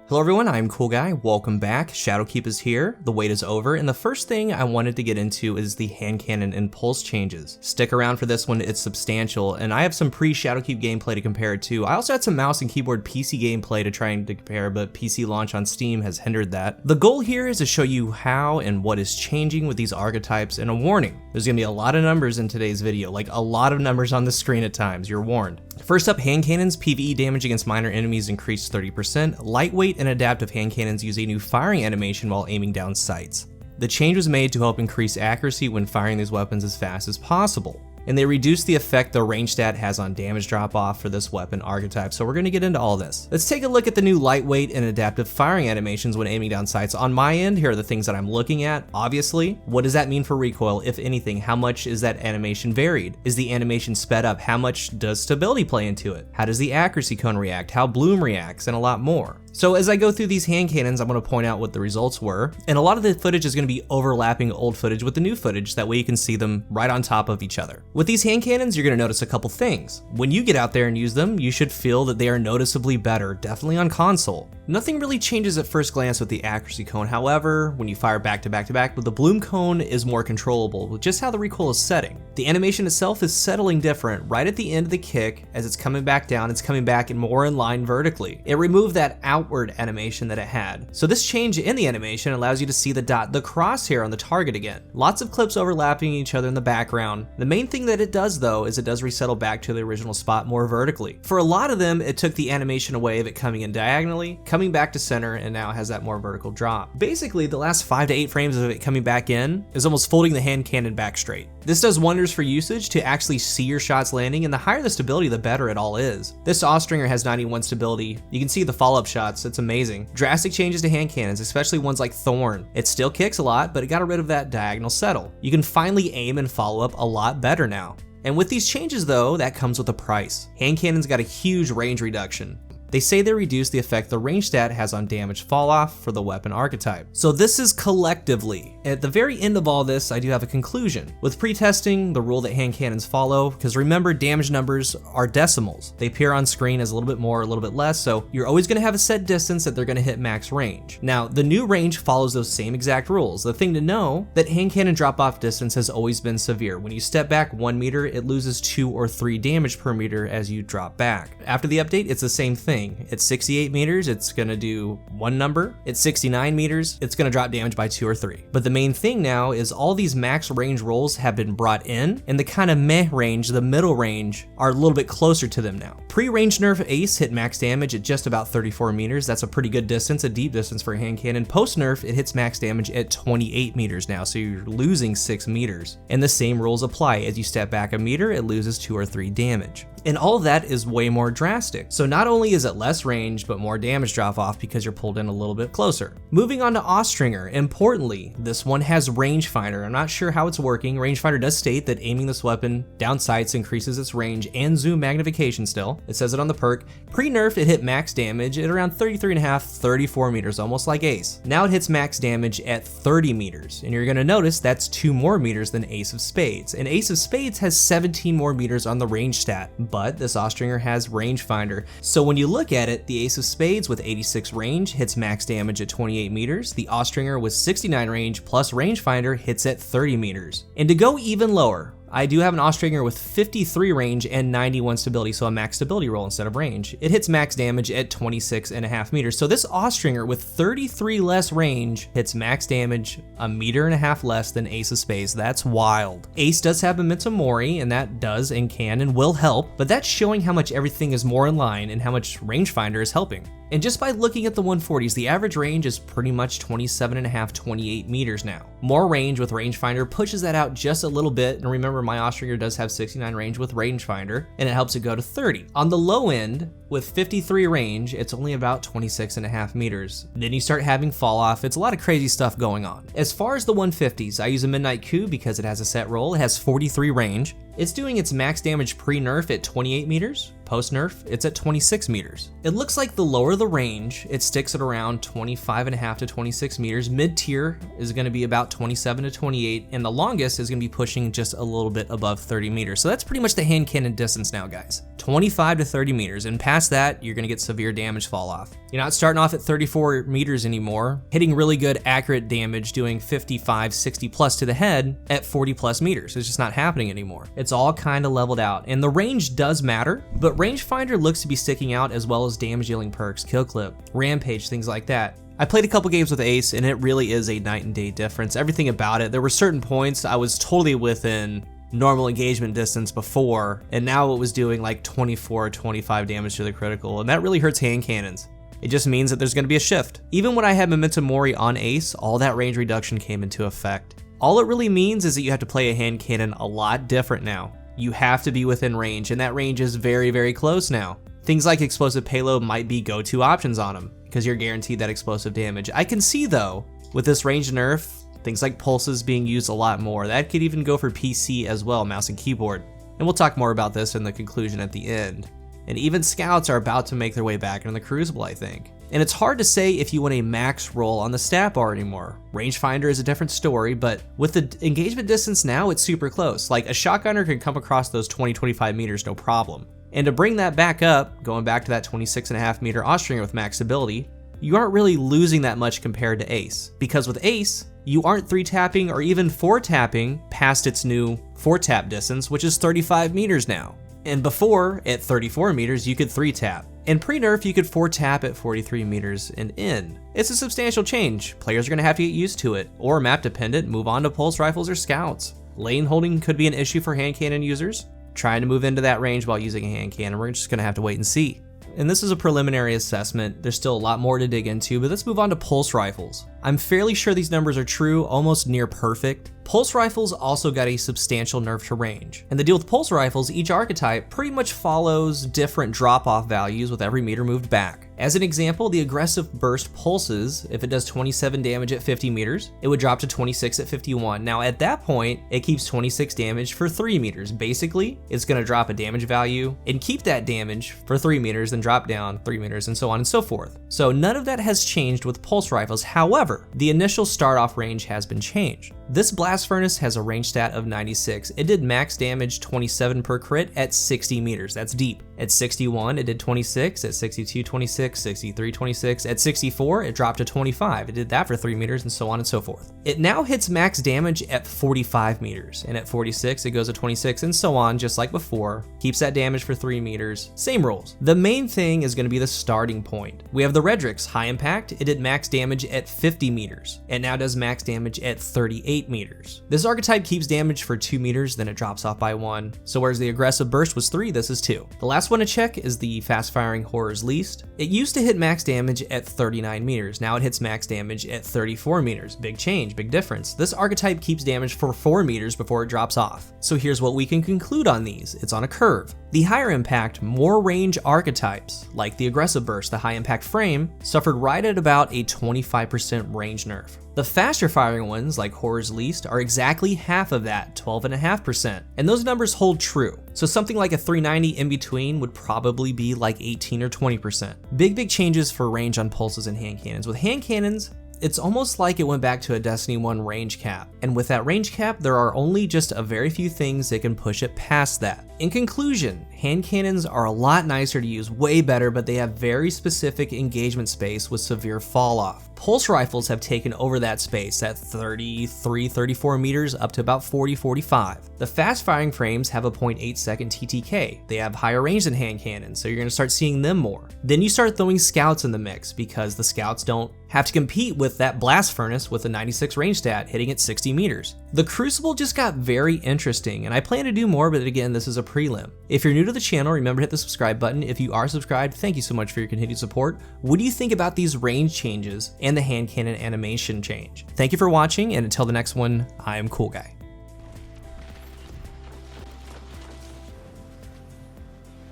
Hello everyone, I'm CoolGuy, welcome back. ShadowKeep is here, the wait is over, and the first thing I wanted to get into is the Handcannon and Pulse changes. Stick around for this one, it's substantial, and I have some pre-ShadowKeep gameplay to compare it to. I also had some mouse and keyboard PC gameplay to try and compare, but PC launch on Steam has hindered that. The goal here is to show you how and what is changing with these archetypes, and a warning. There's gonna be a lot of numbers in today's video, like a lot of numbers on the screen at times, you're warned. First up, handcannons. PvE damage against minor enemies increased 30%. Lightweight and adaptive handcannons use a new firing animation while aiming down sights. The change was made to help increase accuracy when firing these weapons as fast as possible. And they reduced the effect the range stat has on damage drop off for this weapon archetype, so we're going to get into all this. Let's take a look at the new lightweight and adaptive firing animations when aiming down sights. On my end, here are the things that I'm looking at. Obviously, what does that mean for recoil, if anything? How much is that animation varied? Is the animation sped up? How much does stability play into it? How does the accuracy cone react? How bloom reacts? And a lot more. So as I go through these hand cannons, I'm going to point out what the results were, and a lot of the footage is going to be overlapping old footage with the new footage, that way you can see them right on top of each other. With these hand cannons, you're going to notice a couple things. When you get out there and use them, you should feel that they are noticeably better, definitely on console. Nothing really changes at first glance with the accuracy cone, however, when you fire back to back to back, the bloom cone is more controllable with just how the recoil is setting. The animation itself is settling different. Right at the end of the kick, as it's coming back down, it's coming back and more in line vertically. It removed that outward animation that it had. So this change in the animation allows you to see the crosshair on the target again. Lots of clips overlapping each other in the background. The main thing that it does though is it does resettle back to the original spot more vertically. For a lot of them, it took the animation away of it coming in diagonally, coming back to center, and now it has that more vertical drop. Basically, the last 5 to 8 frames of it coming back in is almost folding the hand cannon back straight. This does wonders for usage to actually see your shots landing, and the higher the stability, the better it all is. This Austringer has 91 stability. You can see the follow-up shots, it's amazing. Drastic changes to hand cannons, especially ones like Thorn. It still kicks a lot, but it got rid of that diagonal settle. You can finally aim and follow up a lot better now. And with these changes though, that comes with a price. Hand cannons got a huge range reduction. They say they reduce the effect the range stat has on damage fall off for the weapon archetype. So this is collectively. At the very end of all this, I do have a conclusion. With pre-testing, the rule that hand cannons follow, because remember, damage numbers are decimals. They appear on screen as a little bit more, a little bit less, so you're always gonna have a set distance that they're gonna hit max range. Now, the new range follows those same exact rules. The thing to know, that hand cannon drop off distance has always been severe. When you step back 1 meter, it loses 2 or 3 damage per meter as you drop back. After the update, it's the same thing. At 68 meters, it's gonna do 1 number. At 69 meters, it's gonna drop damage by 2 or 3. But the main thing now is all these max range rolls have been brought in, and the kind of meh range, the middle range, are a little bit closer to them now. Pre-range nerf Ace hit max damage at just about 34 meters. That's a pretty good distance, a deep distance for a hand cannon. Post nerf, it hits max damage at 28 meters now, so you're losing 6 meters. And the same rules apply. As you step back a meter, it loses 2 or 3 damage. And all of that is way more drastic. So not only is it less range, but more damage drop off because you're pulled in a little bit closer. Moving on to Austringer, importantly, this one has rangefinder. I'm not sure how it's working. Rangefinder does state that aiming this weapon down sights increases its range and zoom magnification still. It says it on the perk. Pre-nerf, it hit max damage at around 33.5, 34 meters, almost like Ace. Now it hits max damage at 30 meters, and you're gonna notice that's 2 more meters than Ace of Spades. And Ace of Spades has 17 more meters on the range stat, but this Austringer has rangefinder. So when you look at it, the Ace of Spades with 86 range hits max damage at 28 meters. The Austringer with 69 range plus rangefinder hits at 30 meters. And to go even lower, I do have an Austringer with 53 range and 91 stability, so a max stability roll instead of range. It hits max damage at 26.5 meters. So this Austringer with 33 less range hits max damage 1.5 meters less than Ace of Spades. That's wild. Ace does have Memento Mori, and that does and can and will help, but that's showing how much everything is more in line and how much rangefinder is helping. And just by looking at the 140s, the average range is pretty much 27.5, 28 meters now. More range with rangefinder pushes that out just a little bit, and remember my Austringer does have 69 range with rangefinder, and it helps it go to 30. On the low end, with 53 range, it's only about 26.5 meters. Then you start having fall off. It's a lot of crazy stuff going on. As far as the 150s, I use a Midnight Coup because it has a set roll. It has 43 range. It's doing its max damage pre-nerf at 28 meters, post-nerf, it's at 26 meters. It looks like the lower the range, it sticks at around 25.5 to 26 meters. Mid-tier is gonna be about 27 to 28, and the longest is gonna be pushing just a little bit above 30 meters. So that's pretty much the hand cannon distance now, guys. 25 to 30 meters, and past that, you're gonna get severe damage fall off. You're not starting off at 34 meters anymore, hitting really good accurate damage, doing 55, 60 plus to the head at 40 plus meters. It's just not happening anymore. It's all kind of leveled out, and the range does matter, but rangefinder looks to be sticking out, as well as damage dealing perks, kill clip, rampage, things like that. I played a couple games with Ace, and it really is a night and day difference. Everything about it. There were certain points I was totally within normal engagement distance before, and now it was doing like 24 or 25 damage to the critical, and that really hurts hand cannons. It just means that there's going to be a shift. Even when I had Momentum Mori on Ace, all that range reduction came into effect. All it really means is that you have to play a hand cannon a lot different now. You have to be within range, and that range is very, very close now. Things like explosive payload might be go-to options on them, because you're guaranteed that explosive damage. I can see though, with this range nerf, things like pulses being used a lot more. That could even go for PC as well, mouse and keyboard. And we'll talk more about this in the conclusion at the end. And even scouts are about to make their way back into the Crucible, I think. And it's hard to say if you want a max roll on the stat bar anymore. Rangefinder is a different story, but with the engagement distance now, it's super close. Like a shotgunner can come across those 20-25 meters no problem. And to bring that back up, going back to that 26.5 meter Austringer with max ability, you aren't really losing that much compared to Ace. Because with Ace, you aren't 3-tapping or even 4-tapping past its new 4-tap distance, which is 35 meters now. And before, at 34 meters, you could 3-tap. And pre-nerf, you could 4-tap at 43 meters and in. It's a substantial change. Players are gonna have to get used to it, or map dependent, move on to pulse rifles or scouts. Lane holding could be an issue for hand cannon users. Trying to move into that range while using a hand cannon, we're just gonna have to wait and see. And this is a preliminary assessment. There's still a lot more to dig into, but let's move on to pulse rifles. I'm fairly sure these numbers are true, almost near perfect. Pulse rifles also got a substantial nerf to range. And the deal with pulse rifles, each archetype pretty much follows different drop-off values with every meter moved back. As an example, the aggressive burst pulses, if it does 27 damage at 50 meters, it would drop to 26 at 51. Now at that point, it keeps 26 damage for 3 meters. Basically, it's gonna drop a damage value and keep that damage for 3 meters, then drop down 3 meters and so on and so forth. So none of that has changed with pulse rifles. However, the initial start off range has been changed. This blast furnace has a range stat of 96. It did max damage 27 per crit at 60 meters. That's deep. At 61, it did 26. At 62, 26. 63, 26. At 64, it dropped to 25. It did that for 3 meters and so on and so forth. It now hits max damage at 45 meters. And at 46, it goes to 26 and so on, just like before. Keeps that damage for 3 meters. Same rules. The main thing is going to be the starting point. We have the Redrix, high impact. It did max damage at 50 meters. It now does max damage at 38 meters. This archetype keeps damage for 2 meters, then it drops off by 1. So whereas the aggressive burst was 3, this is 2. The last one to check is the fast firing Horror's Least. It used to hit max damage at 39 meters. Now it hits max damage at 34 meters. Big change, big difference. This archetype keeps damage for 4 meters before it drops off. So here's what we can conclude on these. It's on a curve. The higher impact, more range archetypes, like the aggressive burst, the high impact frame, suffered right at about a 25% range nerf. The faster firing ones, like Horror's Least, are exactly half of that, 12.5%. And those numbers hold true. So something like a 390 in between would probably be like 18 or 20%. Big changes for range on pulses and hand cannons. With hand cannons, it's almost like it went back to a Destiny 1 range cap. And with that range cap, there are only just a very few things that can push it past that. In conclusion, hand cannons are a lot nicer to use, way better, but they have very specific engagement space with severe fall off. Pulse rifles have taken over that space at 33, 34 meters up to about 40, 45. The fast firing frames have a 0.8 second TTK. They have higher range than hand cannons, so you're gonna start seeing them more. Then you start throwing scouts in the mix because the scouts don't have to compete with that blast furnace with a 96 range stat hitting at 60 meters. The Crucible just got very interesting, and I plan to do more, but again, this is a prelim. If you're new to the channel, remember to hit the subscribe button. If you are subscribed, thank you so much for your continued support. What do you think about these range changes and the hand cannon animation change? Thank you for watching, and until the next one, I am CoolGuy.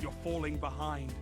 You're falling behind.